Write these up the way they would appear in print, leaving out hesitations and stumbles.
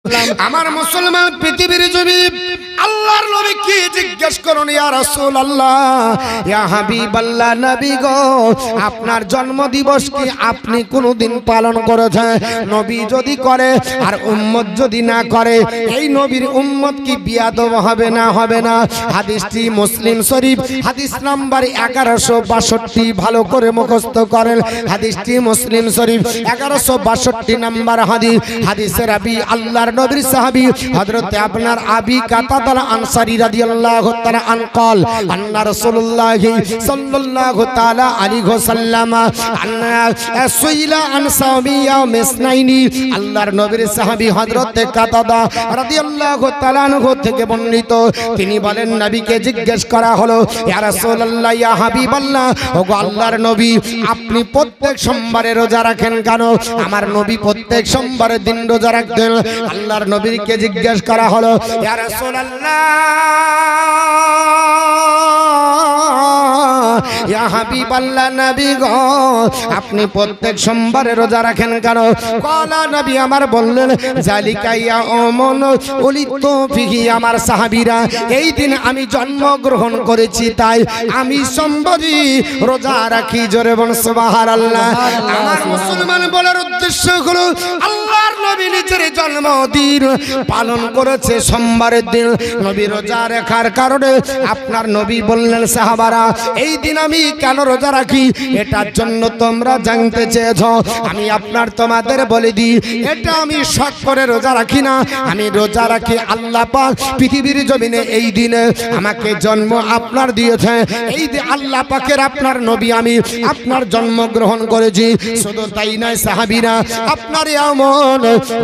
আমার মুসলমান পৃথিবীর জমিন আল্লাহর নবী কি জিজ্ঞেস করুন, ইয়া রাসূলুল্লাহ, ইয়া হাবিবাল্লাহ, নবী গো, আপনার জন্মদিবস কি আপনি কোনদিন পালন করেছেন? নবী যদি করে আর উম্মত যদি না করে, এই নবীর উম্মত কি বিয়াদব হবে না হবে না? হাদিসটি মুসলিম শরীফ, হাদিস নাম্বার 1162, ভালো করে মুখস্থ করেন। হাদিসটি মুসলিম শরীফ 1162 নাম্বার হাদিস। হাদিসের রাবি আল্লাহর নবীর সাহাবী হযরত আপনার আবি কাতাদা আনসারী রাদিয়াল্লাহু তাআলা আন قال আন্না রাসূলুল্লাহ সাল্লাল্লাহু তাআলা আলাইহি ওয়াসাল্লাম আন্না সুইলা আন সাওমিয়া মিসনাইনি। আল্লাহর নবীর সাহাবী হযরত কাতাদা রাদিয়াল্লাহু তাআলা আনহু থেকে বর্ণিত, তিনি বলেন নবীকে জিজ্ঞেস করা হলো, ইয়া রাসূলুল্লাহ, ইয়া হাবিবাল্লাহ, ওগো আল্লাহর নবী, আপনি প্রত্যেক সোমবারে রোজা রাখেন কেন? আমার নবী প্রত্যেক সোমবারের দিন রোজা রাখতেন। আল্লাহর নবীকে জিজ্ঞেস করা হলো, ইয়া রাসূলুল্লাহ, ইয়া হাবিবাল্লাহ, নবী গো, আপনি প্রত্যেক সোমবারে রোজা রাখেন কেন? কলা, নবী আমার বললেন, জালিকা ইয়াউমুন উলিদতু ফিহি, আমার সাহাবীরা, এই দিন আমি জন্মগ্রহণ করেছি তাই আমি সোমবারে রোজা রাখি। জোরে বল সুবহানাল্লাহ। আমার মুসলমান বলার উদ্দেশ্য হলো, আল্লাহর নবী নিজের জন্মদিন পালন করেছে সোমবারের দিন। নবী রোজা রাখার কারণে আপনার নবী বললেন, সাহাবারা, এই দিন আমি কেন রোজা রাখি? এটার জন্য তোমরা জানতে চেয়েছ, আমি তোমাদের বলে দিই, এটা আমি শখ করে রোজা রাখি না। আমি রোজা রাখি, আল্লাহ পাক পৃথিবীর জমিনে এই দিনে আমাকে জন্ম আপনার দিয়েছে। এই দিন আল্লাহ পাকের আপনার নবী আমি আপনার জন্মগ্রহণ করেছি। শুধু তাই নয় সাহাবীরা, আপনার এমন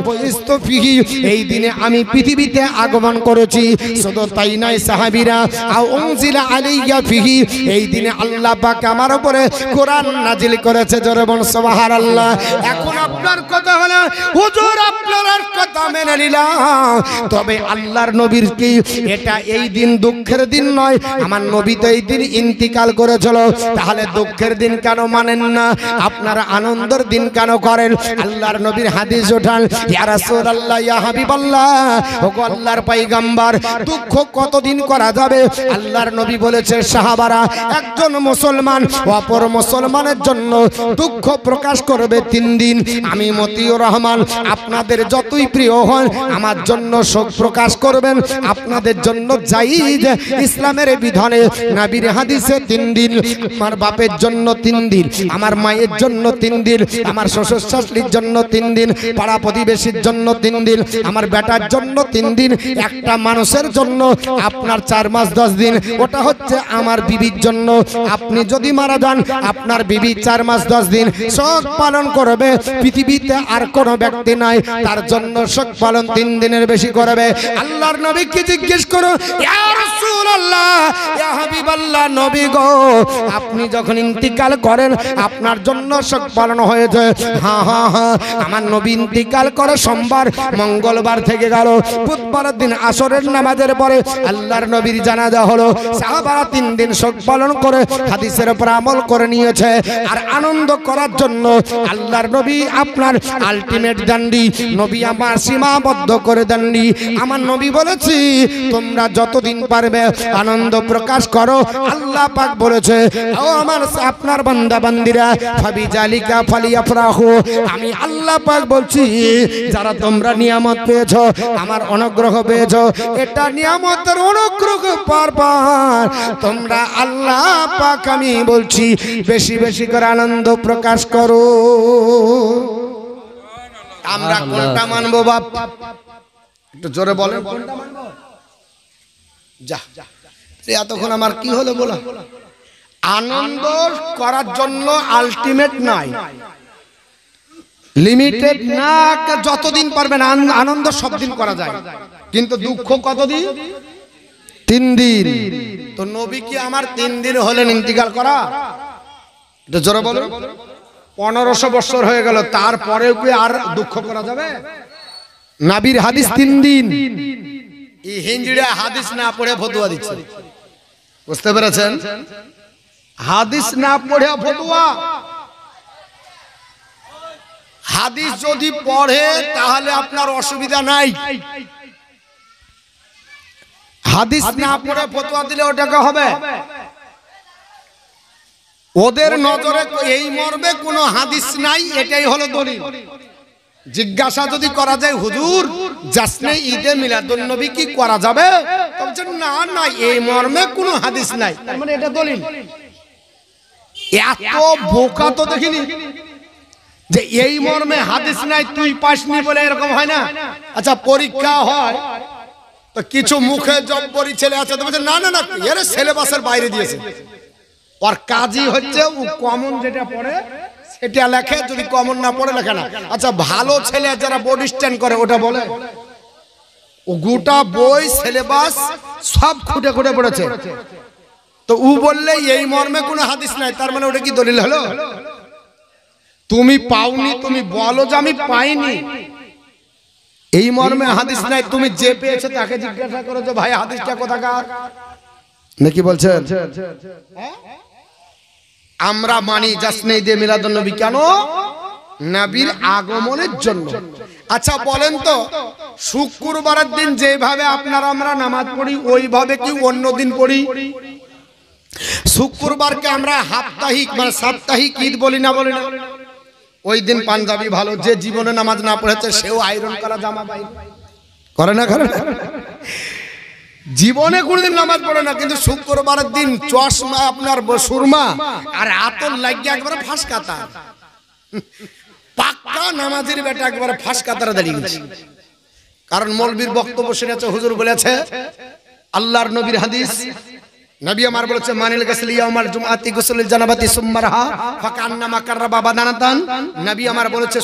বইস্তফিহি, এই দিনে আমি পৃথিবীতে আগমন করেছি। শুধু তাই নয় সাহাবীরা, আও উনজিলা আলাইয়া ফিহি, এই দিনে আল্লাহ পাক আমার উপরে কোরআন নাজিল করেছে। জোরে বল সুবহানাল্লাহ। এখন আপনার কথা হলো, হুজুর আপনার কথা মেনে নিলাম, তবে আল্লাহর নবীর কি এটা এই দিন দুঃখের দিন নয়? আমার নবী তো এই দিন ইন্তিকাল করেছিল, তাহলে দুঃখের দিন কেন মানেন না? আপনারা আনন্দের দিন কেন করেন? আল্লাহর নবীর হাদিস ওঠান, ইয়া রাসূলুল্লাহ, ইয়া হাবিবাল্লাহ, ওগো আল্লাহর পয়গম্বর, দুঃখ কতদিন করা যাবে? আল্লাহর নবী বলেছে, সাহাবারা, একজন মুসলমান অপর মুসলমানের জন্য দুঃখ প্রকাশ করবে 3 দিন। আমি মতিউর রহমান, আপনাদের যতই প্রিয় হন, আমার জন্য শোক প্রকাশ করবেন। আপনাদের জন্য জায়েজ ইসলামের বিধানে নবীর হাদিসে 3 দিন। আমার বাপের জন্য 3 দিন, আমার মায়ের জন্য 3 দিন, আমার শ্বশুর শাশুড়ির জন্য 3 দিন, পাড়া প্রতিবেশীর জন্য 3 দিন, আমার বেটার জন্য 3 দিন, একটা মানুষের জন্য আপনার 4 মাস 10 দিন, ওটা হচ্ছে আমার বিবির জন্য। আপনি যদি মারা যান, আপনার বিবি 4 মাস 10 দিন শোক পালন করবে। পৃথিবীতে আর কোনো ব্যক্তি নাই তার জন্য শোক পালন 3 দিনের বেশি করবে। আল্লাহর নবীকে জিজ্ঞেস করো, ইয়া রাসূলুল্লাহ, ইয়া হাবিবাল্লাহ, নবী গো, আপনি যখন ইন্তিকাল করেন আপনার জন্য শোক পালন হয়েছে? হ্যাঁ হ্যাঁ হ্যাঁ, আমার নবী ইন্তিকাল করে সোমবার, মঙ্গলবার থেকে গেল বুধবারের দিন আসরের নামাজের পরে আল্লাহর নবীর জানাজা হলো। সাহাবারা 3 দিন শোক পালন করে হাদিসের উপর আমল করে নিয়েছে। আর আনন্দ করার জন্য আল্লাহর নবী আপনার আলটিমেট দেননি, নবী আমার সীমাবদ্ধ করে দেননি। আমার নবী বলেছি, তোমরা যতদিন পারবে আনন্দ প্রকাশ করো। আল্লাহ পাক বলেছে, ও আমার আপনার বান্দা বান্দিরা, ফাবিজালিকা ফালিয়াফরাহু, আমি আল্লাহ পাক বলছি, যারা তোমরা নিয়ামত পেয়েছো, আমার অনুগ্রহ পেয়েছো, এটা নিয়ামতের অনুগ্রহ পারবার তোমরা আল্লাহ পাক আমি বলছি বেশি বেশি করে আনন্দ প্রকাশ করো। আমরা কোনটা মানবো বাপ? একটু জোরে বলেন, কোনটা মানবো? যা এতক্ষণ আমার কি হলো বলা? আনন্দ করার জন্য আলটিমেট নাই, লিমিটেড না, যতদিন পারবেন আনন্দ সব দিন করা যায়, কিন্তু দুঃখ কতদিন? 3 দিন। তো নবী কি আমার 3 দিন হলেন ইন্তিকাল করা? এটা জোরে বলো। 1500 বছর হয়ে গেল, তারপরেও কি আর দুঃখ করা যাবে? নবীর হাদিস 3 দিন। এই হিজড়া হাদিস না পড়ে ফতোয়া দিচ্ছে, বুঝতে পেরেছেন? হাদিস না পড়ে ফতোয়া, হাদিস যদি পড়ে তাহলে আপনার অসুবিধা নাই, হাদিস না পড়ে ফতোয়া দিলে ওটাকে হবে। ওদের নজরে এই মর্মে কোনো হাদিস নাই, এটাই হলো দলিল। জিজ্ঞাসা যদি করা যায় হুজুর জাসনে ঈদে মিলাদুন নবী কি করা যাবে, তবে না না এই মর্মে কোনো হাদিস নাই, মানে এটা দলিল। এত বোকা তো দেখিনি যে এই মর্মে হাদিস নাই তুই পাসনি বলে এরকম হয় না। আচ্ছা পরীক্ষা হয় তো কিছু মুখে জব্বরি ছেলে আছে, তো বলছে না না না এর সিলেবাসের বাইরে দিয়েছে, ওর কাজই হচ্ছে ও কমন যেটা পড়ে সেটা লেখে, যদি কমন না পড়ে লেখে না। আচ্ছা ভালো ছেলে যারা বোর্ড স্ট্যান্ড করে ওটা বলে ও গোটা বই সিলেবাস সব খুঁটে খুঁটে পড়েছে, তো ও বললে এই মর্মে কোনো হাদিস নাই, তার মানে ওটা কি দলিল হলো? তুমি পাওনি, তুমি বলো যে আমি পাইনি, এই মর্মে হাদিস নাই, তুমি যে পেয়েছো তাকে জিজ্ঞাসা করো যে ভাই হাদিসটা কোথাকার, নাকি বলছেন? আমরা মানি জাসনে ঈদে মিলাদুন নবী কেন? নবীর আগমনের জন্য। আচ্ছা বলেন তো শুক্রবারের দিন যেভাবে আপনারা আমরা নামাজ পড়ি ওইভাবে কি অন্য দিন পড়ি? শুক্রবারকে আমরা সাপ্তাহিক মানে সাপ্তাহিক ঈদ বলি না, বলি না? ওই দিন পাঞ্জাবি ভালো, যে জীবনে নামাজ না পড়েছে সেও আয়রন করা জামা বাইর করে না, করে না? জীবনে কোনদিন নামাজ পড়ে না, কিন্তু শুক্রবারের দিন চশমা আপনার সুরমা আর আতর লাগিয়ে একবারে ফাঁস কাতা, পাক্কা নামাজের বেটা একবারে ফাঁস কাতারে দাঁড়িয়ে গেছে। কারণ মৌলবীর বক্তব্য শুনেছে, হুজুর বলেছে আল্লাহর নবীর হাদিস, নবী আমার বলেছে মানিল গাসলি ইয়াউমাল জুমআতি গুসলুল জানাবাতি সুম্মা রাহা ফাকান্নামা কাররাবা বাদানাতান। নবী আমার বলেছে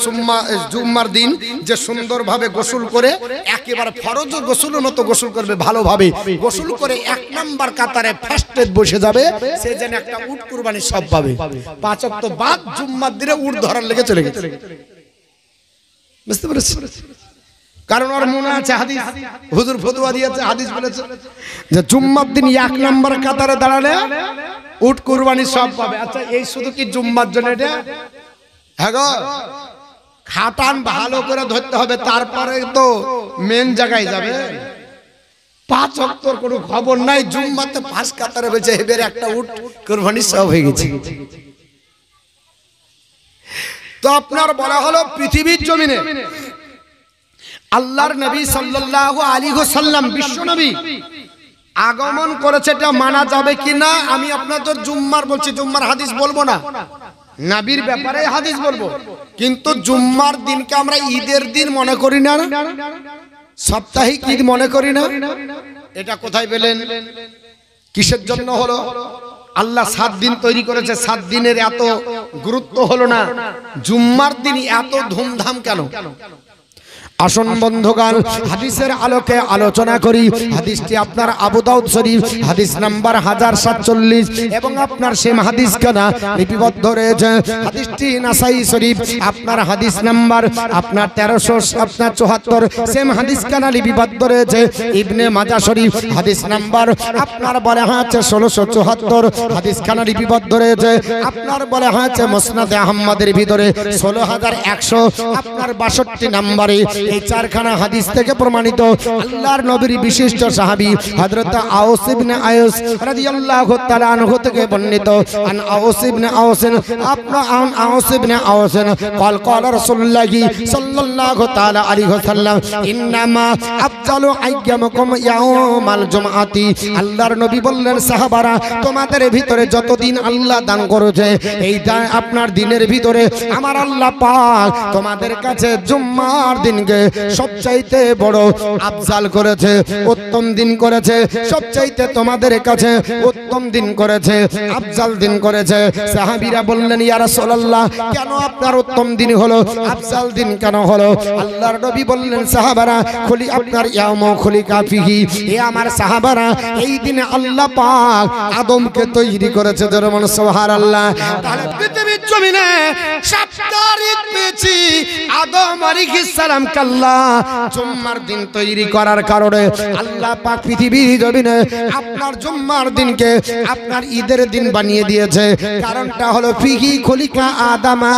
জুম্মার দিন যে সুন্দরভাবে গোসল করে একেবারে ফরজ গোসলের মতো গোসল করবে, ভালোভাবে গোসল করে এক নাম্বার কাতারে ফার্স্টে বসে যাবে, সে যেন একটা উট কুরবানি সব পাবে। 5 ওয়াক্ত বাদ জুম্মার দিনে উট ধরার লেগে চলে গেছে, বুঝতে পেরেছেন? কারণ ওর মনে আছে হাদিস, হুজুর ফতোয়া দিয়েছে, হাদিস বলেছে যে জুম্মার দিন এক নাম্বার কাতারে দাঁড়ালে উট কুরবানি সব পাবে। আচ্ছা এই শুধু কি জুম্মার জন্য এটা? হ্যাঁ গো, খাটান ভালো করে ধরতে হবে, তারপরে তো মেন জায়গায় যাবে। 5 ওয়াক্তর কোনো খবর নাই, জুম্মাতে 5 কাতারে বেঁচে এবার একটা উট কুরবানি সব হয়ে গেছে। তো আপনার বলা হলো পৃথিবীর জমিনে আল্লাহর নবী সাল্লাল্লাহু আলাইহি ওয়াসাল্লাম বিশ্ব নবী আগমন করেছে, এটা মানা যাবে কিনা? আমি আপনাদের জুম্মার বলছি, জুম্মার হাদিস বলবো না, নবীর ব্যাপারে হাদিস বলবো। কিন্তু জুম্মার দিনকে আমরা ঈদের দিন মনে করি না, সাপ্তাহিক ঈদ মনে করি না, এটা কোথায় পেলেন? কিসের জন্য হলো? আল্লাহ 7 দিন তৈরি করেছে, 7 দিনের এত গুরুত্ব হলো না, জুম্মার দিন এত ধুমধাম কেন? আসুন বন্ধুগণ হাদিসের আলোকে আলোচনা করি। হাদিসটি আপনার আবু দাউদ শরীফ হাদিস নাম্বার 1047 এবং আপনার সেম হাদিস কানা লিপিবদ্ধ রয়েছে। হাদিসটি নাসাই শরীফ আপনার হাদিস নাম্বার আপনার 1374 সেম হাদিস কানা লিপিবদ্ধ রয়েছে। ইবনে মাজাহ শরীফ হাদিস নাম্বার আপনার বলে আছে 1674 হাদিস কানা লিপিবদ্ধ রয়েছে। আপনার বলে আছে মুসনাদে আহমদের ভিতরে 16100 আপনার 62 নম্বরে। এই 4খানা হাদিস থেকে প্রমাণিত আল্লাহর নবীর বিশিষ্ট সাহাবী হযরত আওস ইবনে আয়স রাদিয়াল্লাহু তাআলা আনহু থেকে বর্ণিত আন আওস ইবনে আওস আন আওস ইবনে আওস قال قال رسول الله صلى الله تعالى عليه وسلم انما افضل ايامكم يوم الجمعه। আল্লাহর নবী বললেন সাহাবারা তোমাদের ভিতরে যতদিন আল্লাহ দান করেছে এই আপনার দিনের ভিতরে আমার আল্লাহ পাক তোমাদের কাছে জুম্মার দিনকে সবচাইতে বড় আফজাল করেছে, উত্তম দিন করেছে, সবচাইতে তোমাদের কাছে উত্তম দিন করেছে, আফজাল দিন করেছে। সাহাবীরা বললেন ইয়া রাসূলুল্লাহ কেন আপনার উত্তম দিন হলো, আফজাল দিন কেন হলো? আল্লাহর নবী বললেন সাহাবারা খুলি আপনার ইয়াউমু খুলিকা ফিহি, এ আমার সাহাবারা এই দিনে আল্লাহ পাক আদমকে তৈরি করেছে। যেমন সুবহানাল্লাহ। তাহলে পৃথিবীর জমিনে সপ্তাহ ঈদ পেয়েছি, আদম আলাইহিস সালামকে আল্লাহ জুম্মার দিন তৈরি করার কারণে আল্লাহ পাক পৃথিবীর জমিনে আপনার জুম্মার দিনকে আপনার ঈদের দিন বানিয়ে দিয়েছে। কারণটা হলো ফিহি খলিকা আদামা,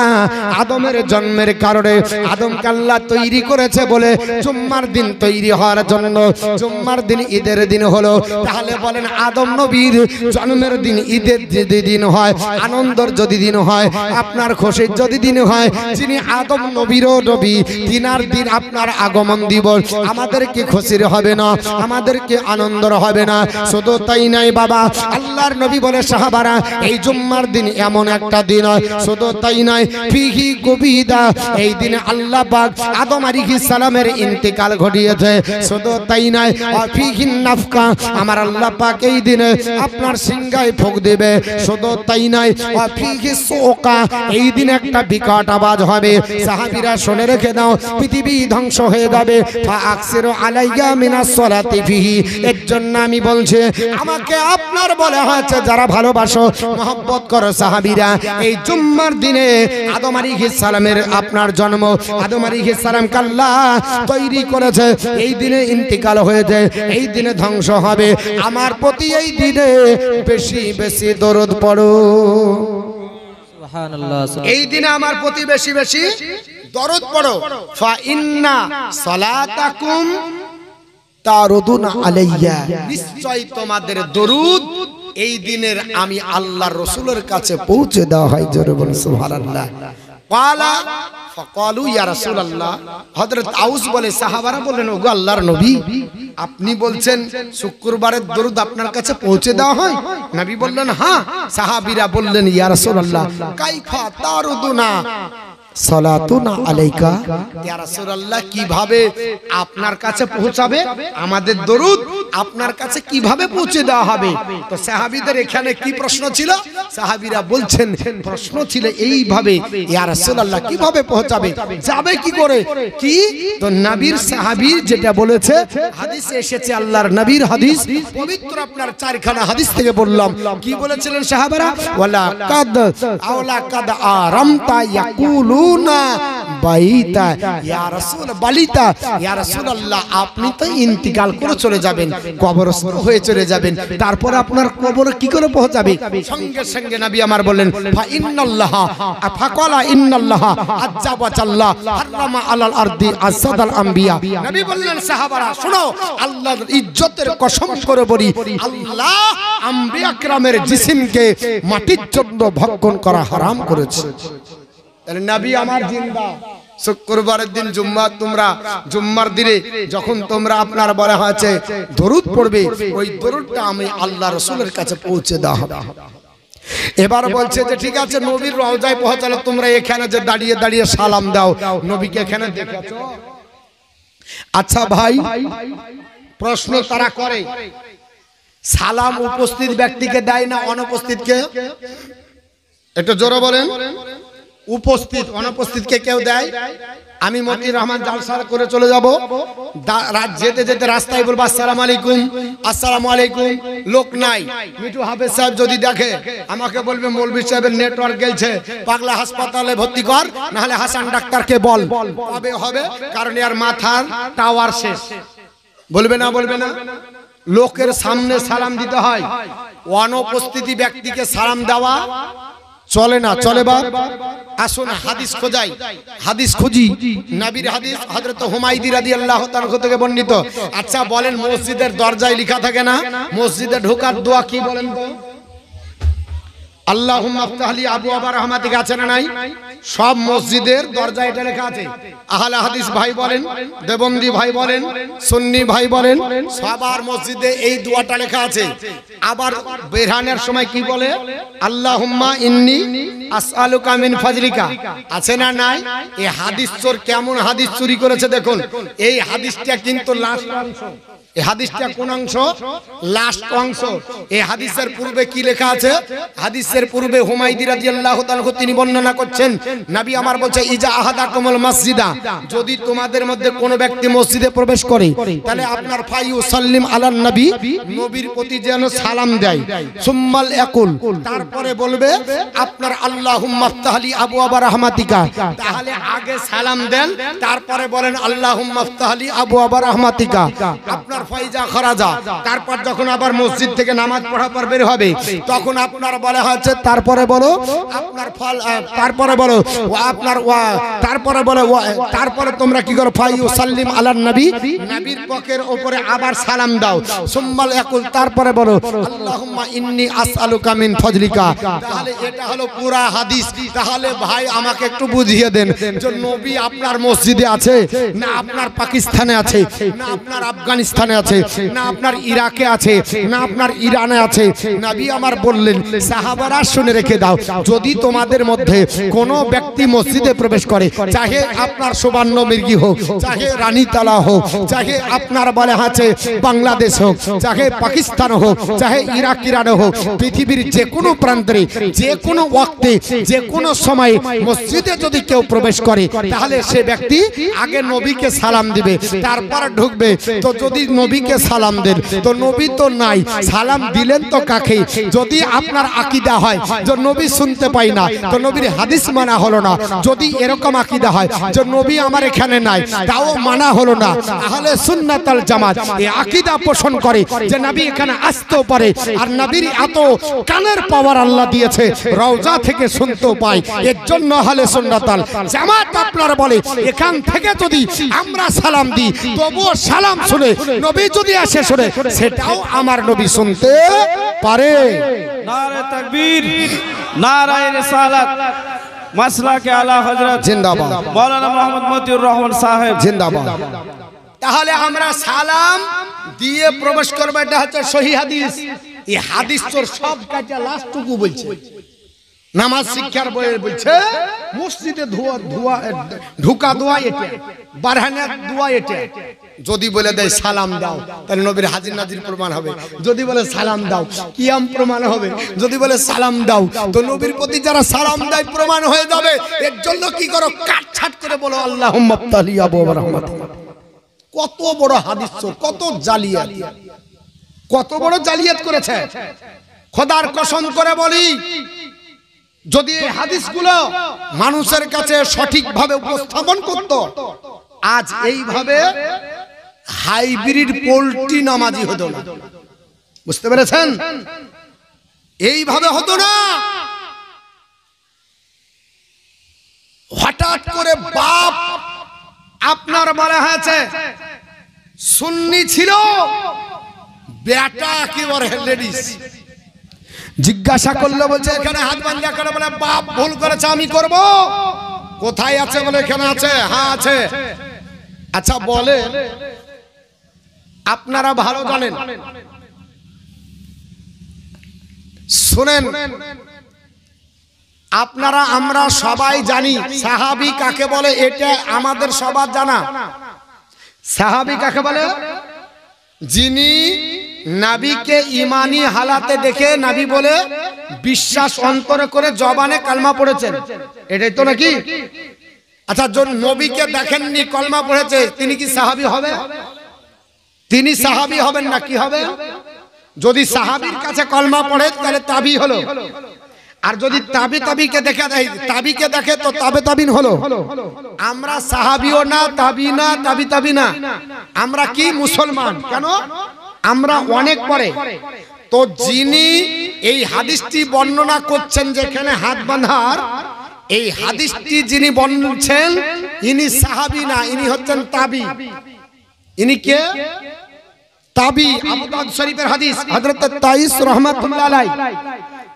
আদমের জন্মের কারণে আদমকে আল্লাহ তৈরি করেছে বলে জুম্মার দিন তৈরি হওয়ার জন্য জুম্মার দিন ঈদের দিন হলো। তাহলে বলেন আদম নবীর জন্মের দিন ঈদের যদি দিন হয়, আনন্দের যদি দিন হয়, আপনার খুশির যদি দিন হয়, যিনি আদম নবীরও নবী তিনার দিন আপনার আগমন দিবস, আমাদেরকে খুশির হবে না, আমাদেরকে আনন্দর হবে না। শুধু তাই নাই বাবা, আল্লাহর নবী বলে সাহাবারা এই জুম্মার দিন এমন একটা দিন, শুধু তাই নয় ফিহি গুবিদা, এই দিনে আল্লাহ পাক আদম আলাইহিস সালামের ইন্তেকাল ঘটিয়েছে। শুধু তাই নয় ফিহি নাফকা, আমার আল্লাহ পাক এই দিনে আপনার সিংহায় ফুঁক দেবে। শুধু তাই নয় ফিহি সোকা, এই দিন একটা বিকট আওয়াজ হবে। সাহাবীরা শুনে রেখে দাও, পৃথিবী ধ্বংস হয়ে যাবে। ফাআকসিরু আলাইয়া মিনাস সালাতি ফিহি, এর জন্য আমি বলছি আমাকে আপনার বলা হয়েছে যারা ভালোবাসো মহব্বত করো সাহাবীরা, এই জুম্মার দিনে আদম আলাইহিস সালামের আপনার জন্ম, আদম আলাইহিস সালামকে আল্লাহ তৈরি করেছে, এই দিনে ইন্তিকাল হয়েছে, এই দিনে ধ্বংস হবে। আমার প্রতি এই দিনে বেশি বেশি দরুদ পড়ো, এই দিনে আমার প্রতি বেশি বেশি দরুদ পড়ো। ফা ইন্না সালাতাকুম তারুদুনা আলাইয়া, নিশ্চয় তোমাদের দরুদ এই দিনের আমি আল্লাহর রাসূলের কাছে পৌঁছে দেওয়া হয়। জোরে বলুন সুবহানাল্লাহ। ক্বালা ফাকালু ইয়া রাসূলুল্লাহ, হযরত আউস বলে সাহাবারা বললেন ওগো আল্লাহর নবী, আপনি বলছেন শুক্রবারের দরুদ আপনার কাছে পৌঁছে দেওয়া হয়? নবী বললেন হ্যাঁ। সাহাবীরা বললেন ইয়া রাসূলুল্লাহ কাইফা তারুদুনা সালাতুনা আলাইকা, ইয়া রাসূলুল্লাহ কিভাবে আপনার কাছে পৌঁছাবে আমাদের দরুদ, আপনার কাছে কিভাবে পৌঁছে দেওয়া হবে? তো সাহাবীদের এখানে কি প্রশ্ন ছিল? সাহাবীরা বলছেন প্রশ্ন ছিল এইভাবে, ইয়া রাসূলুল্লাহ কিভাবে পৌঁছাবে, যাবে কি করে? কি তো নবীর সাহাবী যেটা বলেছে হাদিসে এসেছে, আল্লাহর নবীর হাদিস পবিত্র আপনার চারখানা হাদিস থেকে বললাম। কি বলেছিলেন সাহাবারা? ওয়ালা কাদ আওলা কাদ আরামতা ইয়াকুলু বাইতা ইয়া রাসূল বালিতা, ইয়া রাসূলুল্লাহ আপনি তো ইন্তিকাল করে চলে যাবেন, কবরস্থ হয়ে চলে যাবেন, তারপর আপনার কবরে কি করে পৌঁছাবে? সঙ্গে সঙ্গে নবী আমার বললেন ফা ইন্নাল্লাহা ফাকালা ইন্নাল্লাহা আজ্জা ওয়া জাল্লা হারামা আলাল আরদি আসাদাল আম্বিয়া। নবী বললেন সাহাবারা শোনো, আল্লাহর ইজ্জতের কসম করে বলি আল্লাহ আম্বিয়া কিরামের জিসিমকে মাটির জন্য ভক্ষণ করা হারাম করেছে। নবী আমার জিন্দা। শুক্রবারের দিন জুম্মা, তোমরা জুম্মার দিনে যখন তোমরা আপনার বলা হয়েছে দরুদ পড়বে, ওই দরুদটা আমি আল্লাহ রাসূলের কাছে পৌঁছে দেওয়া হবে। এবার বলছে যে ঠিক আছে নবীর রওজায় পৌঁছালো, তোমরা এখানে যে দাঁড়িয়ে দাঁড়িয়ে সালাম দাও, নবীকে এখানে দেখেছো? আচ্ছা ভাই, প্রশ্ন তারা করে সালাম উপস্থিত ব্যক্তিকে দেয় না অনুপস্থিতকে? একটু জোরে বলেন। উপস্থিত অনুপস্থিতকে কেউ দেয়? আমি মতিউর রহমান জালসা করে চলে যাব, রাত যেতে যেতে রাস্তায় বলবো আসসালামু আলাইকুম, আসসালামু আলাইকুম, লোক নাই। মিঠু হাফেজ সাহেব যদি দেখে আমাকে বলবে মৌলভী সাহেবের নেটওয়ার্ক গেছে, পাগলা হাসপাতালে ভর্তি কর, না হলে হাসান ডাক্তারকে বল। কবে হবে? কারণ এর মাথার টাওয়ার শেষ। বলবে না? বলবে না? লোকের সামনে সালাম দিতে হয়, অনুপস্থিত ব্যক্তিকে সালাম দেওয়া চলে না। চলে বাপ, আসুন হাদিস খোঁজাই, হাদিস খুঁজি। নবীর হাদিস হযরত হুমায়দি রাদিয়াল্লাহু তাআলা থেকে বর্ণিত। আচ্ছা বলেন, মসজিদের দরজায় লেখা থাকে না মসজিদে ঢোকার দোয়া কি? বলেন তো। আল্লাহুম্মা আফতাহলি আবওয়াবা রাহমাতিকা আছে না নাই? সব মসজিদের দরজায় এটা লেখা আছে। আহলে হাদিস ভাই বলেন, দেবন্দী ভাই বলেন, সুন্নি ভাই বলেন, সবার মসজিদে এই দোয়াটা লেখা আছে। আবার বেরহানের সময় কি বলে? আল্লাহুম্মা ইন্নী আসআলুকা মিন ফাজলিকা আছে না নাই? এই হাদিস চোর কেমন হাদিস চুরি করেছে দেখুন। এই হাদিসটা কিন্তু লাস্ট অংশ। এই হাদিসটা কোন অংশ? লাস্ট অংশ। এই হাদিসের পূর্বে কি লেখা আছে? হাদিসের পূর্বে হুমায়দি রাদিয়াল্লাহু তাআলা তিনি বর্ণনা করছেন নবী আমার বলছে ইজা আহাদাকুমুল মাসজিদা, যদি তোমাদের মধ্যে কোনো ব্যক্তি মসজিদে প্রবেশ করে তাহলে আপনার ফাইউ সাল্লিম আলান নবী, নবীর প্রতি যেন সালাম দেয়। সুম্মাল ইয়াকুল, তারপরে বলবে আপনার আল্লাহুম্মা আফতাহলি আবওয়াবা রাহমাতিকা, তাহলে আগে সালাম দেন তারপরে বলেন আল্লাহুম্মা আফতাহলি আবওয়াবা রাহমাতিকা। আপনার ফাইজা খরাজা, তারপর যখন আবার মসজিদ থেকে নামাজ পড়া পর বের হবে তখন আপনার বলা হচ্ছে তারপরে বলো আপনার ফল, তারপরে বলো আপনার তারপরে বলে তারপরে তোমরা কি করো ফাইউ সাল্লিম আলান নবী, নবীর পকের উপরে আবার সালাম দাও। সুম্মাল ইয়াকুল, তারপরে বলো আল্লাহুম্মা ইন্নী আসআলুকা মিন ফজলিকা। তাহলে এটা হলো পুরা হাদিস। তাহলে ভাই আমাকে একটু বুঝিয়ে দেন যে নবী আপনার মসজিদে আছে না আপনার পাকিস্তানে আছে না আপনার আফগানিস্তানে আছে না আপনার ইরাকে আছে না আপনার ইরানে আছে? নবী আমার বললেন সাহাবারা শুনে রেখে দাও, যদি তোমাদের মধ্যে কোনো ব্যক্তি মসজিদে প্রবেশ করে, চাহে আপনার সুবর্ণ মির্গি হোক, চাহে রানীতালা হোক, চাহে আপনার বলে আছে বাংলাদেশ হোক, চাহে পাকিস্তান হোক, চাহে ইরাক ইরানে হোক, পৃথিবীর যে কোনো প্রান্তে যে কোনো ওয়াক্তে যে কোনো সময়ে মসজিদে যদি কেউ প্রবেশ করে তাহলে সে ব্যক্তি আগে নবীকে সালাম দিবে তারপর ঢুকবে। তো যদি নবীকে সালাম দেন তো নবী তো নাই, সালাম দিলেন তো কাকে? যদি আপনার আকীদা হয় যে নবী শুনতে পাই না তো নবীর হাদিস মানা হলো না। যদি এরকম আকীদা হয় যে নবী আমার এখানে নাই তাও মানা হলো না। আহলে সুন্নাত ওয়াল জামাত এই আকীদা পোষণ করে যে নবী এখানে আসতেও পারে, আর নবীর এত কানের পাওয়ার আল্লাহ দিয়েছে রওজা থেকে শুনতেও পায়। এর জন্য আহলে সুন্নাত ওয়াল জামাত আপনারা বলে এখান থেকে যদি আমরা সালাম দিই তবুও সালাম শুনে নবী যদি আসে শুনে সেটাও আমার নবী শুনতে পারে। নারে তাকবীর, নারায়ে রিসালাত, মাসলাকে আলা হযরত জিন্দাবাদ, মাওলানা মুহাম্মদ মতিউর রহমান সাহেব জিন্দাবাদ। তাহলে আমরা সালাম দিয়ে প্রবেশ করব, এটা হচ্ছে সহিহ হাদিস। এই হাদিস তোর সব কাটা লাস্টটুকু বলছে, নামাজ শিক্ষার বইয়ে বলছে মসজিদে ঢুকা দোয়া এটা, বারহানের দোয়া এটা। যদি বলে দেয় সালাম দাও তাহলে নবীর হাজির নাজির প্রমাণ হবে। যদি বলে সালাম দাও কিয়াম প্রমাণ হবে। যদি বলে সালাম দাও তো নবীর প্রতি যারা সালাম দেয় প্রমাণ হয়ে যাবে। এর জন্য কি করো, কাটছাট করে বলো আল্লাহুম্মা আফতাহলি আবওয়াবা রাহমাতিকা। কত বড় হাদিস, কত জালিয়াত, কত বড় জালিয়াত করেছে। খোদার কসম করে বলি, যদি এই হাদিসগুলো মানুষের কাছে সঠিকভাবে উপস্থাপন করত, আজ এইভাবে হাইব্রিড পোল্ট্রি নামাজি হতো না। বুঝতে পেরেছেন? এইভাবে হতো না। হঠাৎ করে বাপ আপনার বলা হয়েছে সুন্নি ছিল, বেটা একেবারে লেডিস। জিজ্ঞাসা করলে বলছে এখানে হাত বাঁধা করে, বলে বাপ ভুল করেছে আমি করব। কোথায় আছে? বলে এখানে আছে। হ্যাঁ আছে। আচ্ছা বলে আপনারা ভালো জানেন, শুনেন আপনারা আমরা সবাই জানি সাহাবী কাকে বলে, এটা আমাদের সবার জানা। সাহাবী কাকে বলে? যিনি নবীকে ঈমানি হালাতে দেখে নবী বলে বিশ্বাস অন্তরে করে জবানে কালমা পড়েছেন, এটাই তো নাকি? আচ্ছা, যখন নবীকে দেখেননি কলমা পড়েছে তিনি কি সাহাবী হবে? তিনি সাহাবী হবেন না, কি হবে? যদি সাহাবীর কাছে কলমা পড়ে তাহলে তাবি হলো, আর যদি তাবিকে দেখে দেয় তাবিকে দেখে তো তাবে তাবিন হলো। আমরা সাহাবীও না, তাবি না, তাবি না, আমরা কি মুসলমান। কেন? আমরা অনেক পরে। তো যিনি এই হাদিসটি বর্ণনা করছেন যেখানে হাত বাঁধার, এই হাদিসটি যিনি বলছেন ইনি সাহাবী না, ইনি হচ্ছেন তাবি। ইনি কে? তাবি। আবু দাউদ শরীফের হাদিস, হযরত তাইস রাহমাতুল্লাহ আলাইহি।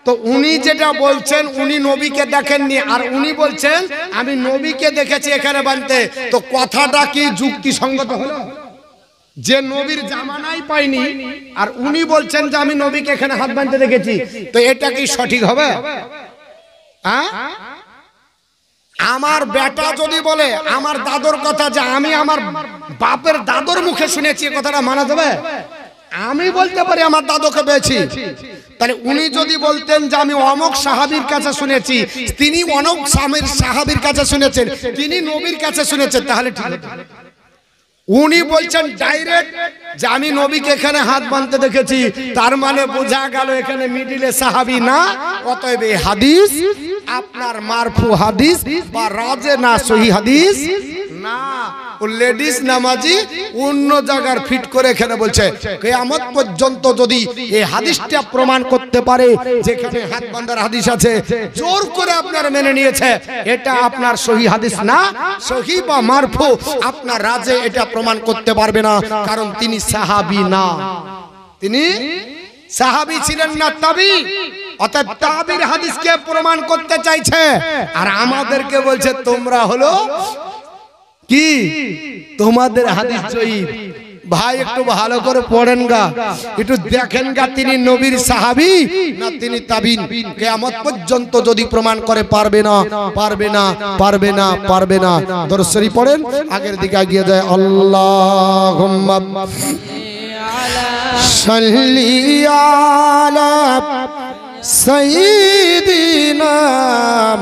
তো উনি যেটা বলছেন উনি নবীকে দেখেননি, আর উনি বলছেন আমি নবীকে দেখেছি এখানে বানতে। তো কথাটা কি যুক্তিসঙ্গত হলো? যে নবীর জামানাই পাইনি আর উনি বলছেন যে আমি নবীকে এখানে হাত বাঁধতে দেখেছি, তো এটা কি সঠিক হবে? আমার বেটা যদি বলে আমার দাদুর কথা যে আমি আমার বাপের দাদুর মুখে শুনেছি, কথাটা মানা যাবে? আমি বলতে পারি আমার দাদুকে পেয়েছি, তাহলে উনি যদি বলতেন যে আমি অমুক সাহাবীর কাছে শুনেছি, তিনি অমুক সাহাবীর কাছে শুনেছেন, তিনি নবীর কাছে শুনেছেন, তাহলে ঠিক হতো। উনি বলছেন ডাইরেক্ট যে আমি নবীকে এখানে হাত বাঁধতে দেখেছি, তার মানে বোঝা গেল এখানে মিডিলে সাহাবী না, অতএব এই হাদিস আপনার মারফু হাদিস বা রাজে না সহি হাদিস না। ও লেডিস নামাজি অন্য জায়গার ফিট করে এখানে বলছে কিয়ামত পর্যন্ত যদি এই হাদিসটা প্রমাণ করতে পারে যেখানে হাত বাঁধার হাদিস আছে, জোর করে আপনার মেনে নিয়েছে, এটা আপনার সহি হাদিস না, সহি বা মারফু আপনার রাজে এটা প্রমাণ করতে পারবে না, কারণ তিনি সাহাবী না, তিনি সাহাবী ছিলেন না, তাবি। অর্থাৎ তাবির হাদিসকে প্রমাণ করতে চাইছে, আর আমাদেরকে বলছে তোমরা হলো কি, তোমাদের হাদিস জয়ীফ। ভাই একটু ভালো করে পড়েন গা, একটু দেখেন গা তিনি নবীর সাহাবী না তিনি তাবিন। কিয়ামত পর্যন্ত যদি প্রমাণ করে পারবে না, পারবে না, পারবে না, পারবে না। দরুদ শরীফ পড়েন, আগের দিকে এগিয়ে যায়। আল্লাহুম্মা সাল্লি আলা সাইয়্যিদিনা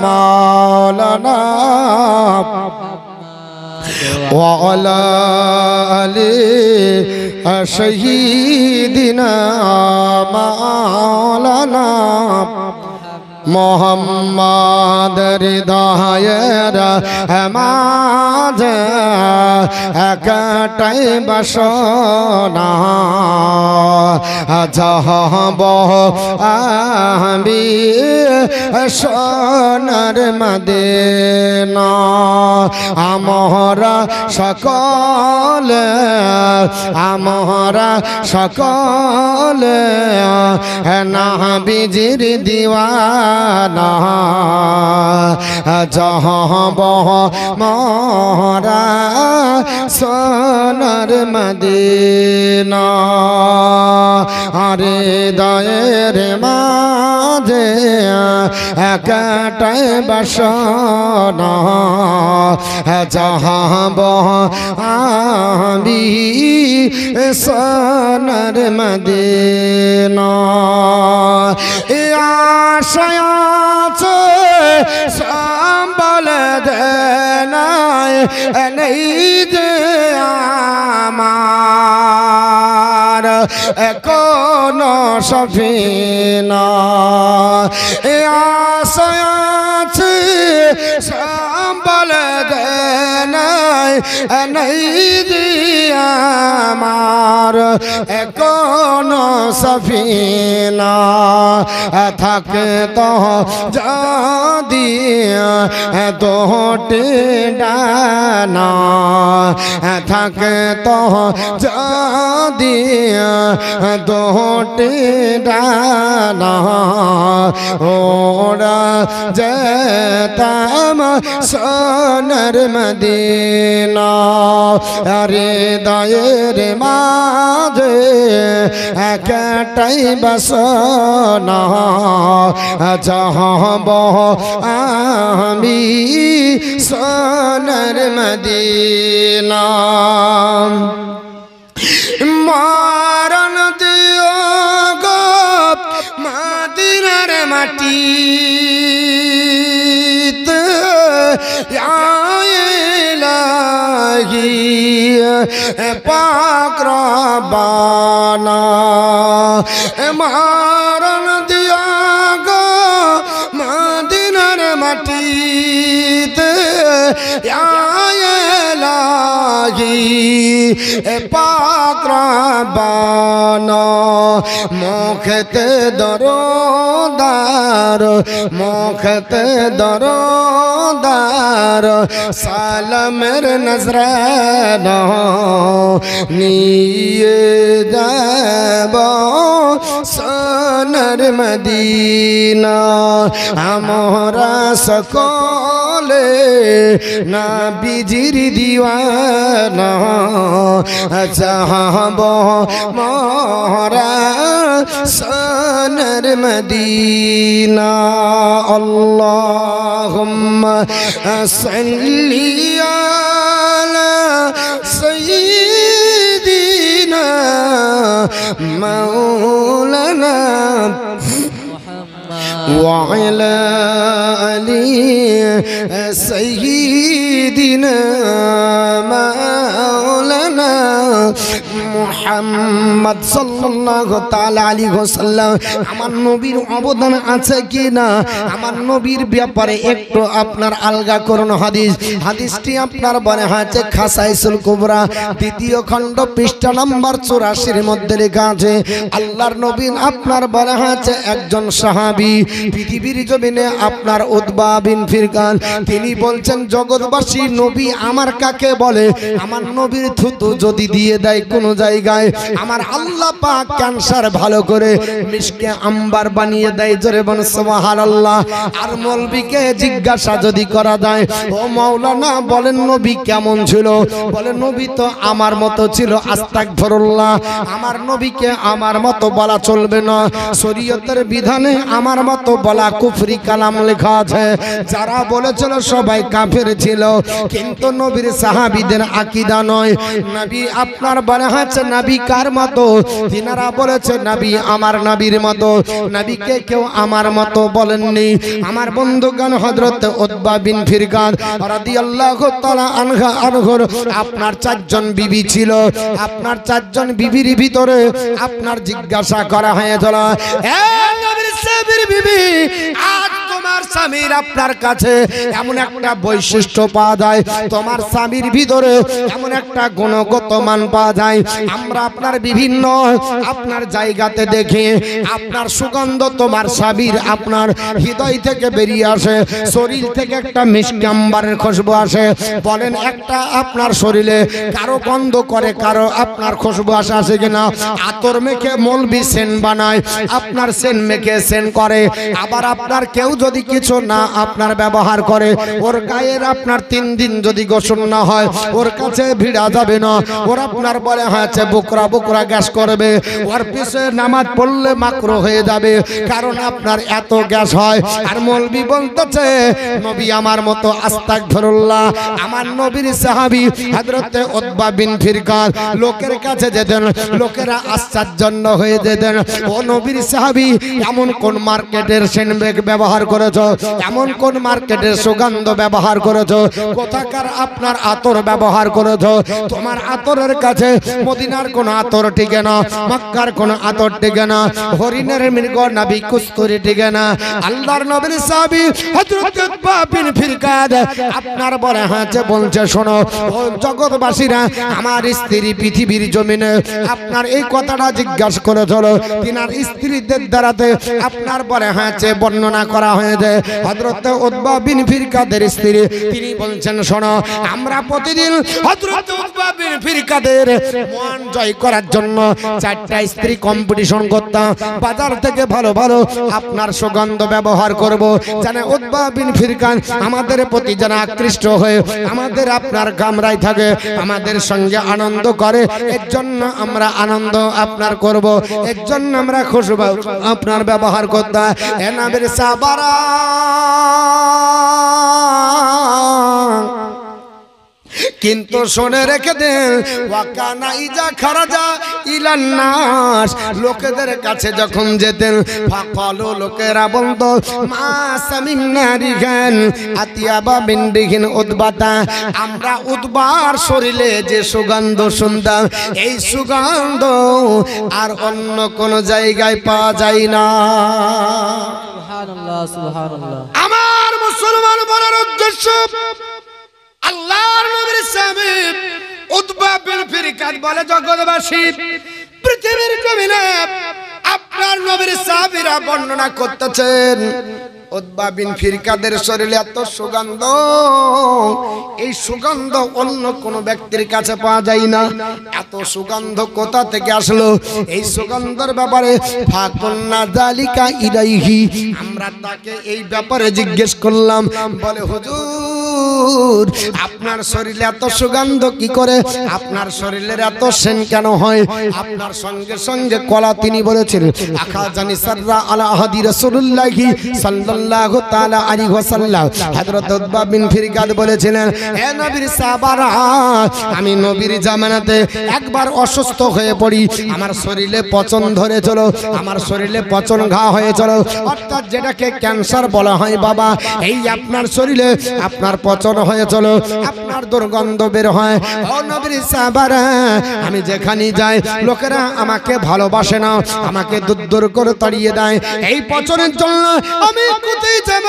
মাওলানা وعلى آل سيدنا مولانا মোহাম্মদের দায়ের মাঝ একটাই বাসনা, যাহব আমি সোনার মদিনা। আমরা সকলে, আমরা সকলে নবীজির দিওয়ানা, যাহব মোরা সোনার মদিনা। আরে দায়ের মাঝে একটাই বাসনা, যাহব আমি সোনার মদিনা। আশায় আছে সম্বল দেনাই নেই যে আমার কোন সফিনা। আশায় আছে সম্বল দেনাই নেই যে আমার কোন সফিনা। থাকে তো যদি দুটি ডানা, থাকে তো যদি দুটি ডানা, ওরা যেতাম সোনার মদিনা। আরে দায়ের মাঝে একটাই বাসনা, যাহব আমি সোনার মদিনা। মরণ দিও গো মদিনার মাটি, পাক রব্বানা। মরণ দিও গো মদিনার মাটিতে, পাক রব্বানা। মুখতে দরদার, মুখতে দরদার সালামের নজরানা নিয়ে যাব সোনার মদিনা। আমরা সকলে নবীজির দিওয়ানা, চাহব মোরা সোনার মদিনা। আল্লাহুম্মা সাল্লি আলা সাইয়্যিদিনা মাওলানা وعلى آل سيدنا مولانا মুহাম্মদ সাল্লাল্লাহু তাআলা আলাইহি ওয়াসাল্লাম। আমার নবীর অবদান আছে কি না, আমার নবীর ব্যাপারে একটু আপনার আলগা করুন। হাদিসটি আপনার বলে হয়েছে খাসাইসুল কুবরা দ্বিতীয় খণ্ড পৃষ্ঠা নম্বর 84 মধ্যে লেখা আছে, আল্লাহর নবী আপনার বলে হয়েছে একজন সাহাবী পৃথিবীর জমিনে আপনার উতবা বিন ফিরকান, তিনি বলছেন জগৎবাসী নবী আমার কাকে বলে, আমার নবীর থুতু যদি দিয়ে দেয় কোন জায়গায়, আমার আল্লাহ পাক ক্যান্সার ভালো করে মিশকে আম্বার বানিয়ে দেয়। জোরে বল সুবহানাল্লাহ। আর মৌলবীকে জিজ্ঞাসা যদি করা যায়, ও মাওলানা বলেন নবী কেমন ছিল, বলে নবী তো আমার মতো ছিল। আস্তাগফিরুল্লাহ। আমার নবীকে আমার মতো বলা চলবে না, শরীয়তের বিধানে আমার মতো বলা কুফরি কালাম লেখা আছে। যারা বলেছিল সবাই কাফের ছিল, কিন্তু নবীর সাহাবীদের আকীদা নয়। নবী আপনার বলা হয়েছে নবী কার মতো, তিনারা বলেছে নবী আমার নবীর মতো। নবীকে কেউ আমার মতো বলেননি। আমার বন্ধুগণ, হযরত উতবা বিন ফিরকান রাদিয়াল্লাহু তাআলা আনহুর আপনার 4 জন বিবি ছিল। আপনার 4 জন বিবির ভিতরে আপনার জিজ্ঞাসা করা হয়েছিল, হে নবীর সাহাবীর বিবি, আজ তোমার স্বামীর আপনার কাছে এমন একটা বৈশিষ্ট্য পাওয়া যায়, তোমার স্বামীর ভিতরে এমন একটা গুণগত মান পাওয়া যায়, আমরা আপনার বিভিন্ন আপনার জায়গাতে দেখি আপনার সুগন্ধ তোমার স্বামীর আপনার হৃদয় থেকে বেরিয়ে আসে, শরীর থেকে একটা মিষ্টি আম্বারের খুশবু আসে। বলেন একটা আপনার শরীরে কারো গন্ধ করে, কারো আপনার খুশবু আসে কিনা? আতর মেখে মৌলবি সেন বানায়, আপনার সেন মেখে সেন করে। আবার আপনার কেউ যদি কিছু না আপনার ব্যবহার করে, ওর গায়ের আপনার 3 দিন যদি গোসল না হয় ওর কাছে ভিড়া যাবে না। ওর আপনার বলে হয়েছে বুকরা বুকরা গ্যাস করবে, ওর পিছে নামাজ পড়লে মাকরু হয়ে যাবে, কারণ আপনার এত গ্যাস হয়। আর মৌলবি বলতেছে নবী আমার মতো। আস্তাগফিরুল্লাহ। আমার নবীর সাহাবী হযরত উতবা বিন ফিরকান লোকের কাছে যেতেন, লোকেরা আশ্চর্য হয়ে যেতেন, ও নবীর সাহাবী এমন কোন মার্কেটের সেনবেগ ব্যবহার করেছো, এমন কোন মার্কেটের সুগন্ধ ব্যবহার করেছো, কোথাকার আপনার আতর ব্যবহার করেছো? তোমার আতরের কাছে মদিনার কোন আতর টিকে না, মক্কার কোন আতর টিকে না, হরিণের মৃগ নবী কস্তুরী টিকে না। আল্লাহর নবীর সাহাবী হযরত উতবা বিন ফিরকান আপনার বলে হাঁচে বলছে, শোনো ও জগৎবাসীরা, আমার স্ত্রী পৃথিবীর জমিনে আপনার এই কথাটা জিজ্ঞাসা করেছিল, তিনার স্ত্রীদের দ্বারাতে আপনার বলে হাঁচে বর্ণনা করা হয়েছে। হযরত উতবা বিন ফিরকানের স্ত্রী তিনি বলছেন, শোনো আমরা প্রতিদিন হযরত উতবা বিন ফিরকানের মন জয় করার জন্য 4টা স্ত্রী কম্পিটিশন করতাম, বাজার থেকে ভালো ভালো আপনার সুগন্ধ ব্যবহার করব, জানে উতবা বিন ফিরকান আমাদের প্রতি যেন আকৃষ্ট হয়ে আমাদের আপনার কামরায় থাকে, আমাদের সঙ্গে আনন্দ করে। এর জন্য আমরা আনন্দ আপনার করব, এর জন্য আমরা খুশবু আপনার ব্যবহার করতাম। এ নবীর সাহাবারা কিন্তু শুনে রেখে দেন, ওয়াকানা ইজা খারাজা ইলান নাস, লোকেদের কাছে যখন যেতেন ফাকালু লোকেরা বলতো, মা সামিনা রিগান আতিয়াবা মিন রিহিন উতবাতা, আমরা উতবার শরীরে যে সুগন্ধ শুনতাম এই সুগন্ধ আর অন্য কোন জায়গায় পাওয়া যায় না। সুবহানাল্লাহ সুবহানাল্লাহ। আমার মুসলমান বলার উদ্দেশ্য, আল্লাহর নবীর সাহাবী উতবা বিন ফিরকান বলে, জগৎবাসী পৃথিবীর জমিনে আপনার নবীর সাহাবীরা বর্ণনা করতেছেন উতবা বিন ফিরকানের শরীরে এত সুগন্ধ, এই সুগন্ধ অন্য কোন ব্যক্তির কাছে পাওয়া যায় না। এত সুগন্ধ কোথা থেকে আসলো? এই সুগন্ধের ব্যাপারে ফাকুন্না যালিকা ইলাইহি, আমরা তাকে এই ব্যাপারে জিজ্ঞেস করলাম। বলে হুজুর হুজুর আপনার শরীরে এত সুগন্ধ কি করে, আপনার শরীরের এত সেন কেন হয়? আপনার সঙ্গে সঙ্গে কলা তিনি বলেছেন আখাজানি সাররা আলা আহাদি রাসূলুল্লাহি সাল্লাল্লাহু তাআলা আলাইহি ওয়াসাল্লাম। হযরত উতবা বিন ফিরকাদ বলেছিলেন, হে নবীর সাহাবারা, আমি নবীর জামানাতে একবার অসুস্থ হয়ে পড়ি, আমার শরীরে পচন ধরেছিল, আমার শরীরে পচন ঘা হয়েছিল, অর্থাৎ যেটাকে ক্যান্সার বলা হয় বাবা। এই আপনার শরীরে আপনার পচন হয়েছিল, আপনার দুর্গন্ধ বের হয়। ও নবীর সাহাবারা, আমি যেখানে যাই লোকেরা আমাকে ভালোবাসে না, আমাকে দূর দূর করে তাড়িয়ে দেয়। এই পচনের জন্য আমি কোথায় যাব?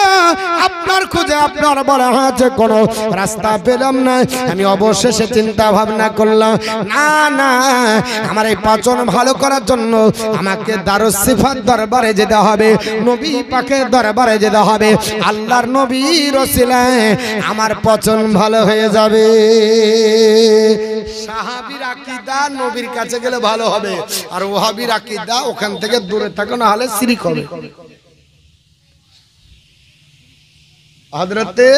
আপনার খুঁজে আপনার বলা হয়েছে কোনো রাস্তা পেলাম না। আমি অবশেষে চিন্তা ভাবনা করলাম, না না, আমার এই পচন ভালো করার জন্য আমাকে দারুস সিফাত দরবারে যেতে হবে, নবী পাকের দরবারে যেতে হবে। আল্লাহর নবীর ওসিলায় আমার পচন ভালো হয়ে যাবে। সাহাবীর আকীদা নবীর কাছে গেলে ভালো হবে, আর ওহাবীর আকীদা ওখান থেকে দূরে থাকো, না হলে শিরক হবে। হযরতে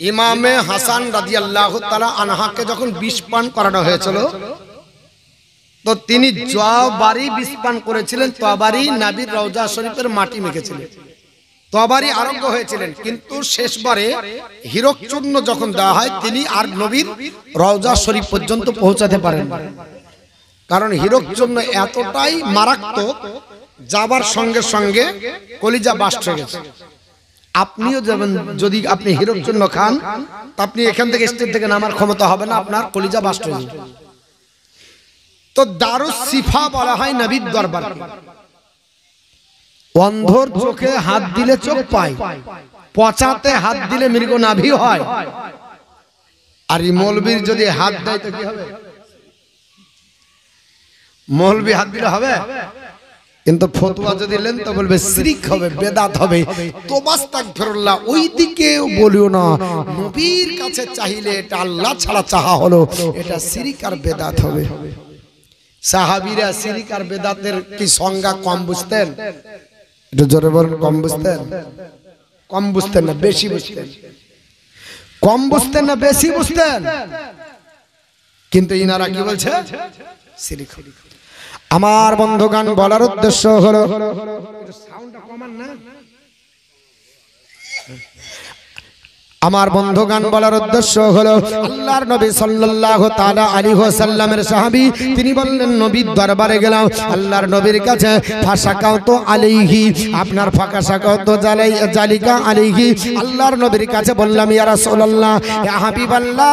ইমামে হাসান রাদিয়াল্লাহু তাআলা আনহাকে যখন বিষ পান করানো হয়েছিল, তো তিনি জবারি বিষ পান করেছিলেন, তবারি নবীর রওজা শরীফের মাটি মেখেছিলেন, তবারি আরোগ্য হয়েছিলেন। কিন্তু শেষবারে হীরক চূর্ণ যখন দেওয়া হয়, তিনি আর নবীর রওজা শরীফ পর্যন্ত পৌঁছাতে পারেন না, কারণ হীরক চূর্ণ এতটাই মারাত্মক, যাবার সঙ্গে সঙ্গে কলিজা বাস্ট হয়ে গেছে। আপনিও যাবেন, যদি আপনি হীরক চূর্ণ খান, তা আপনি এখান থেকে স্টেজ থেকে নামার ক্ষমতা হবে না, আপনার কলিজা বাস্ট হয়ে যাবে। তো দারুস সিফা বলা হয় নবীর দরবার। অন্ধর চোখে হাত দিলে চোখ পায়, পচাতে হাত দিলে মৃগ নাভি হয়। আর এই মৌলবীর যদি হাত দেয় তো কি হবে? মৌলবী হাত দিলে হবে, কিন্তু ফতোয়া যদি নেন তো বলবে শিরক হবে, বেদাত হবে। তওবা আস্তাগফিরুল্লাহ, ওই দিকে বলিও না। নবীর কাছে চাইলে এটা আল্লাহ ছাড়া চাহা হলো, এটা শিরক আর বেদাত হবে। সাহাবীরা শিরক আর বেদাতের কি সংজ্ঞা কম বুঝতেন? একটু জোরে বলুন, কম বুঝতেন? কম বুঝতেন না বেশি বুঝতেন? কম বুঝতেন না বেশি বুঝতেন? কিন্তু ইনারা কি বলছে? শিরক। আমার বন্ধুগণ, বলার উদ্দেশ্য হলো, সাউন্ডটা কমান না, আমার বন্ধুগণ বলার উদ্দেশ্য হলো, আল্লাহর নবী সাল্লাল্লাহু তাআলা আলাইহি ওয়াসাল্লামের সাহাবী তিনি বললেন, নবীর দরবারে গেলাম, আল্লাহর নবীর কাছে ফাসাকাউতু আলাইহি, আপনার ফাকাসাকাউতু জালিকা আলাইহি, আল্লাহর নবীর কাছে বললাম, ইয়া রাসূলুল্লাহ, ইয়া হাবিবাল্লাহ,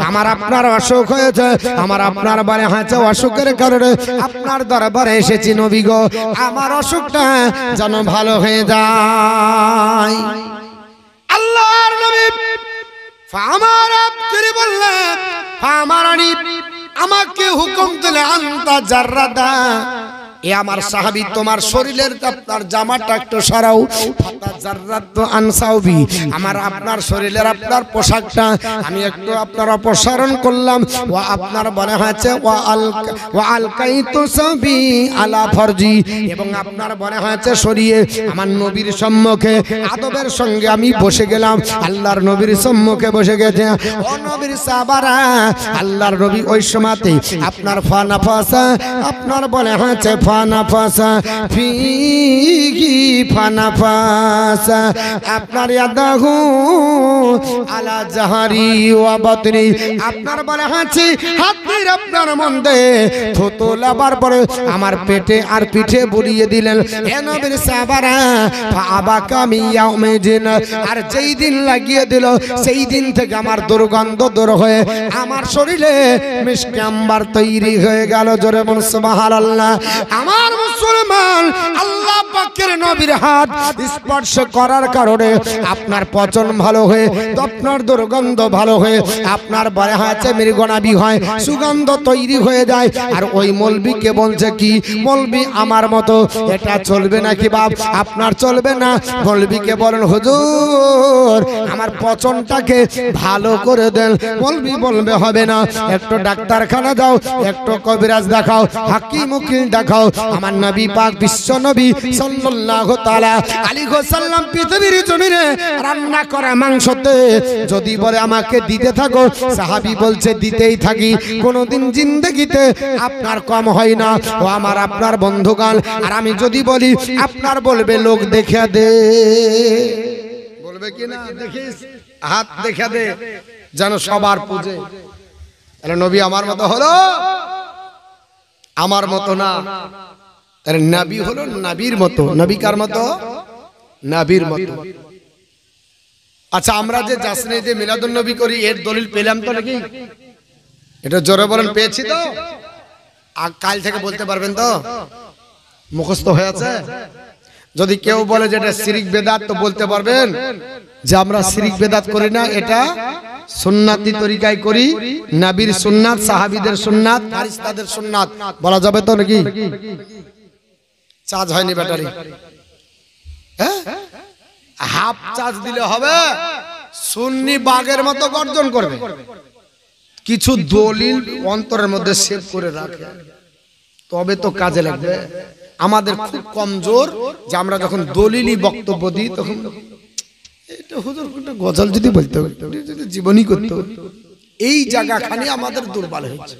আমার আপনার অসুখ হয়েছে, আমার আপনার বারে হয়েছে, অসুখের কারণে আপনার দরবারে এসেছি নবী গো, আমার অসুখটা যেন ভালো হয়ে যায়। আল্লাহর নবী ফামারা তিনি বললেন, ফামারানি, আমাকে হুকুম দিলে, আনতা জাররাদা, এ আমার সাহাবী, তোমার শরীরের আপনার জামাটা একটু সরাও। ফাতা জাররাতু আনসাউবি, আমার আপনার শরীরের আপনার পোশাকটা আমি একটু আপনার অপসারণ করলাম। ওয়া আপনার বলা হয়েছে ওয়া আলকাইতু সাবি আলা ফরজি, এবং আপনার বলা হয়েছে সরিয়ে আমার নবীর সম্মুখে আদবের সঙ্গে আমি বসে গেলাম, আল্লাহর নবীর সম্মুখে বসে গেছে। ও নবীর সাহাবারা, আল্লাহর নবী ওই সময়তে আপনার ফানাফাসা, আপনার বলা হয়েছে ফানাফাসা ফিহি ফানাফাসা, আপনার ইয়াদাহু আলা জাহারি ওয়া বাতনি, আপনার বলা হয়েছে হাতের আপনার মধ্যে থুতু লাবার পরে আমার পেটে আর পিঠে বুলিয়ে দিলেন। হে নবীর সাহাবারা, ফাআবাকা মিয়াউমিদিন, আর যেই দিন লাগিয়ে দিল সেই দিন থেকে আমার দুর্গন্ধ দূর হয়ে আমার শরীরে মিশকে আম্বার তৈরি হয়ে গেল। জোরে বলুন সুবহানাল্লাহ। আমার মুসলমান, আল্লাহ পাকের নবীর হাত স্পর্শ করার কারণে আপনার পচন ভালো হয়ে, আপনার দুর্গন্ধ ভালো হয়ে, আপনার বলে হয়েছে মৃগনাভি হয়, সুগন্ধ তৈরি হয়ে যায়। আর ওই মৌলবীকে বলছে কি, মৌলবী আমার মতো এটা চলবে নাকি বাপ? আপনার চলবে না। মৌলবীকে বলেন, হুজুর আমার পচনটাকে ভালো করে দেন। মৌলবী বলবে হবে না, একটু ডাক্তারখানা যাও, একটু কবিরাজ দেখাও, হাকিম উকিল দেখাও, আমার নবী পাক বিশ্ব নবী সাল্লাল্লাহু তাআলা আলাইহি ওয়াসাল্লাম পৃথিবীর জমিনে রান্না করা মাংসতে যদি বলে আমাকে দিতে থাকো, সাহাবী বলছে দিতেই থাকি, কোনোদিন জিন্দেগিতে আপনার কম হয় না ও আমার আপনার বন্ধুগণ। আর আমি যদি বলি আপনার বলবে লোক দেখে দে, বলবে কি না, দেখিস হাত দেখে দে যেন সবার পূজে। তাহলে নবী আমার মতো হলো? আমার মতো না। তাহলে নবী হলো নবীর মতো। নবী কার মতো? নবীর মতো। আচ্ছা, আমরা যে জাসনে যে মিলাদুন নবী করি এর দলিল পেলাম তো নাকি? এটা জোরে বলেন, পেয়েছি তো? আর কাল থেকে বলতে পারবেন তো? মুখস্থ হয়ে আছে? যদি কেউ বলে যে এটা শিরিক বেদাত, তো বলতে পারবেন যে আমরা শিরিক বেদাত করি না, এটা সুন্নাতি তরিকায় করি, নবীর সুন্নাত, সাহাবীদের সুন্নাত, ফারিস্তাদের সুন্নাত। বলা যাবে তো নাকি? চার্জ হয়নি ব্যাটারি, হ্যাঁ? হাফ চার্জ দিলে হবে? সুন্নি বাঘের মতো গর্জন করবে। কিছু দলিল অন্তরের মধ্যে সেভ করে রাখে, তবে তো কাজে লাগবে। আমাদের খুব কমজোর যে আমরা যখন দলিলই বক্তব্য দিই তখন এটা হুজুর কোনটা গজল যদি বলতে হবে, যদি জীবনী করতে হবে, এই জায়গাখানে আমাদের দুর্বল হয়েছে।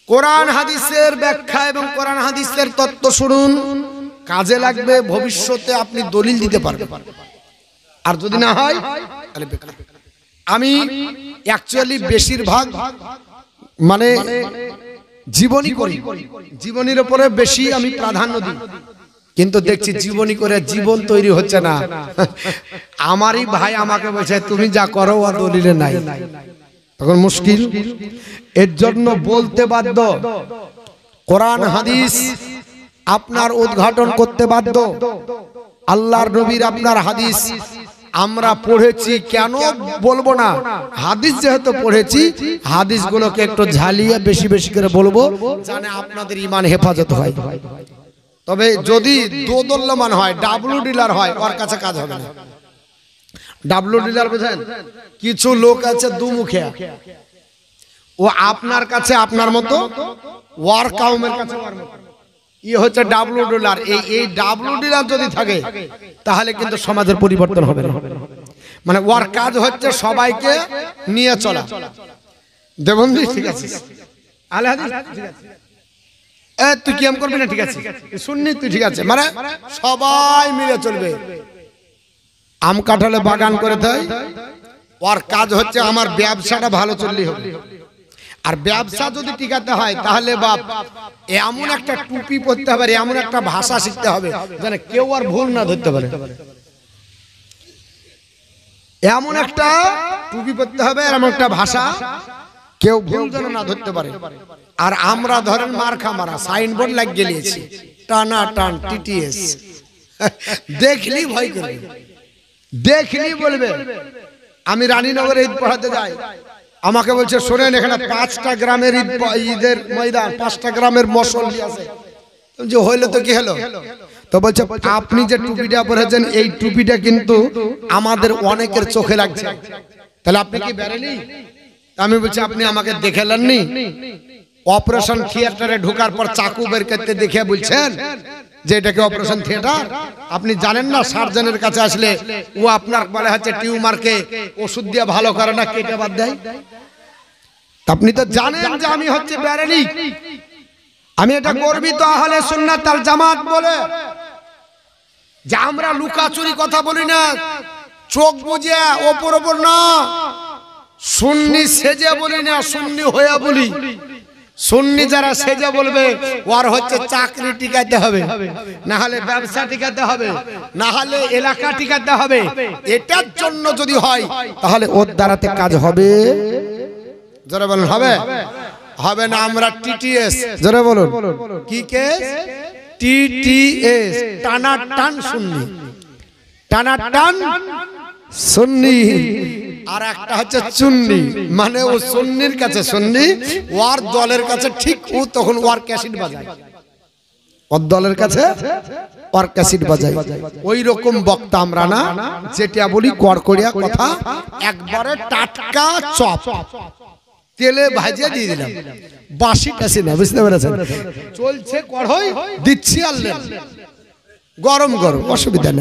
কোরআন হাদিসের ব্যাখ্যা এবং কোরআন হাদিসের তত্ত্ব শুনুন, কাজে লাগবে। ভবিষ্যতে আপনি দলিল দিতে পারবেন। আর যদি না হয় তাহলে বেকার। আমি অ্যাকচুয়ালি বেশিরভাগ মানে জীবনী করি, জীবনীর উপরে বেশি আমি প্রাধান্য দিই, কিন্তু দেখছি জীবনী করে জীবন তৈরি হচ্ছে না। আমারই ভাই আমাকে বলছে তুমি যা করো ও দলিলে নাই, তখন মুশকিল। এর জন্য বলতে বাধ্য, কোরআন হাদিস আপনার উদ্ঘাটন করতে বাধ্য। আল্লাহর নবীর আপনার হাদিস আমরা পড়েছি, কেন বলবো না? হাদিস যেহেতু পড়েছি, হাদিসগুলোকে একটু ঝালিয়ে বেশি বেশি করে বলবো, জানে আপনাদের ঈমান হেফাজত হয়। তবে যদি দোদল্যমান হয়, ডাবলু ডিলার হয়, ওর কাছে কাজ হবে না। ডাবলু ডিলার বুঝেন? কিছু লোক আছে দুমুখিয়া, ও আপনার কাছে আপনার মতো, ওয়ার কাউমের কাছে ওয়ার মতো। ই হচ্ছে ডাবলু ডিলার। এই ডাবলু ডিলার যদি থাকে তাহলে কিন্তু সমাজের পরিবর্তন হবে না। মানে ওর কাজ হচ্ছে সবাইকে নিয়ে চলা। দেবন্দি ঠিক আছে, আলে হাদিস ঠিক আছে, তুই কি করবি না ঠিক আছে, সুন্নি তুই ঠিক আছে, মানে সবাই মিলে চলবে। আম কাঁঠালে বাগান করে দেয়, ওর কাজ হচ্ছে আমার ব্যবসাটা ভালো চললেই হবে। আর ব্যবসা যদি টিকাতে হয় তাহলে বাপ এমন একটা টুপি পরতে হবে, এমন একটা ভাষা শিখতে হবে যেন কেউ আর ভুল না ধরতে পারে। এমন একটা টুপি পরতে হবে, এমন একটা ভাষা কেউ ভুল যেন না ধরতে পারে। আর আমরা ধরেন মার্কা মারা সাইনবোর্ড লাগিয়ে গেলিয়েছি, টানা টান টিটিএস, দেখলি ভয় করবে, দেখলি বলবে। আমি রানীনগরে ঈদ পড়াতে যাই, আমাকে বলছে শোনেন এখানে 5টা গ্রামের ঈদের ময়দান, 5টা গ্রামের মসল্লি আছে। যে হইলো তো কি হলো? তো বলছে আপনি যে টুপিটা পরেছেন এই টুপিটা কিন্তু আমাদের অনেকের চোখে লাগছে, তাহলে আপনি কি বেরেলি? আমি বলছি আপনি আমাকে দেখেলেননি? অপারেশন থিয়েটারে ঢোকার পর চাকু বের করতে দেখে বলছেন যে এটাকে অপারেশন থিয়েটার? আপনি জানেন না সার্জনের কাছে আসলে ও আপনার বলে হচ্ছে টিউমারকে ওষুধ দিয়ে ভালো করে না, কেটে বাদ দেয়। আপনি তো জানেন যে আমি হচ্ছে বেরেলি, আমি এটা গর্বিত আহলে সুন্নাত ওয়াল জামাত বলে যে আমরা লুকাচুরি কথা বলি না, চোখ বুঝে ওপর ওপর না, সুন্নি সেজে বলি না, সুন্নি হয়ে বলি। সুন্নি যারা সেজে বলবে ওর হচ্ছে চাকরি টিকাতে হবে, না হলে ব্যবসা টিকাতে হবে, না হলে এলাকা টিকাতে হবে। এটার জন্য যদি হয় তাহলে ওর দ্বারাতে কাজ হবে। জোরে বলুন হবে? হবে না। আমরা টিটিএস, জোরে বলুন কি কেস? টিটিএস, টানা টান সুন্নি, টানা টান সুন্নি। আর একটা হচ্ছে চুন্নি, মানে ও সুন্নির কাছে সুন্নি, ওর দলের কাছে ঠিক ও তখন ওর ক্যাসেট বাজায়, ওর দলের কাছে ওর ক্যাসেট বাজায়। ওই রকম বক্তা আমরা না, যেটা বলি কড়কড়িয়া কথা, একবারে টাটকা চপ, তেলে ভাজিয়ে দিয়ে দিলাম, বাসি টাসি না, বুঝতে পেরেছেন? চলছে কড়াই দিচ্ছি, আনলেন গরম গরম, অসুবিধা নেই।